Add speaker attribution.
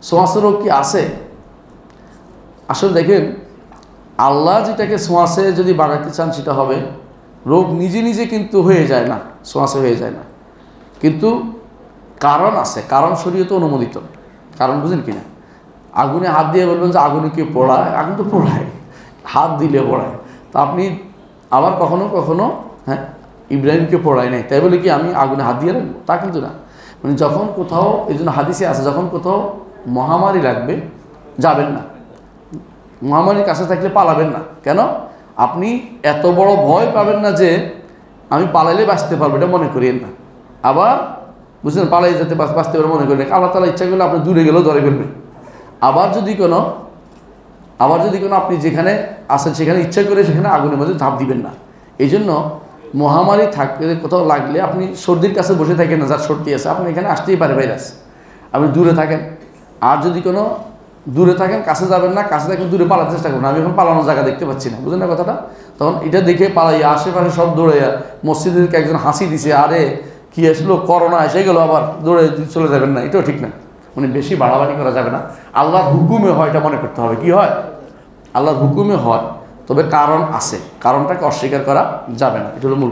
Speaker 1: ছোঁয়াচে রোগ কি আছে? আসলে দেখেন, আল্লাহ যেটাকে ছোঁয়াচে যদি বানাইতে চান সেটা হবে। রোগ নিজে নিজে কিন্তু হয়ে যায় না, ছোঁয়াচে হয়ে যায় না, কিন্তু কারণ আছে, কারণ শরীয়তে অনুমোদিত। কারণ বুঝেন কিনা? আগুনে হাত দিয়ে বলবেন যে আগুনে কেউ পোড়ায়, আগুন তো পোড়ায়, হাত দিলে পোড়ায়। তা আপনি আবার কখনো কখনো হ্যাঁ ইব্রাহিমকে পোড়ায় নাই, তাই বলে কি আমি আগুনে হাত দিয়ে রাখবো? তা কিন্তু না। মানে যখন কোথাও, এই জন্য হাদিসে আছে, যখন কোথাও মহামারী লাগবে যাবেন না, মহামারীর কাছে থাকলে পালাবেন না। কেন? আপনি এত বড় ভয় পাবেন না যে আমি পালাইলে বাঁচতে পারবো, এটা মনে করিয়েন না। আবার বুঝলেন, পালাই যেতে বাঁচতে পারবো মনে করেন, আল্লাহ তাআলা ইচ্ছা করলে আপনি দূরে গেলেও ধরে ফেলবে। আবার যদি কোনো আপনি যেখানে আছেন সেখানে ইচ্ছা করে সেখানে আগুনের মধ্যে ঝাঁপ দিবেন না। এই জন্য মহামারী থাকলে, কোথাও লাগলে আপনি সর্দির কাছে বসে থাকেন না, যার সর্দি আছে আপনি এখানে আসতেই পারে ভাইরাস, আপনি দূরে থাকেন। আর যদি কোনো দূরে থাকেন, কাছে যাবেন না, কাছে থাকেন দূরে পালাতে চেষ্টা করুন। আমি এখন পালানোর জায়গা দেখতে পাচ্ছি না, বুঝলেন না কথাটা? তখন এটা দেখে পালাইয়া আশেপাশে সব দৌড়াইয়া, মসজিদের একজন হাসি দিছে, আরে কি আসলো, করোনা এসে গেল, আবার দৌড়ে চলে যাবেন না, এটাও ঠিক না। মানে বেশি বাড়াবাড়ি করা যাবে না। আল্লাহর হুকুমে হয়, এটা মনে করতে হবে। কি হয়? আল্লাহর হুকুমে হয়, তবে কারণ আছে, কারণটাকে অস্বীকার করা যাবে না। এটা হলো মূল।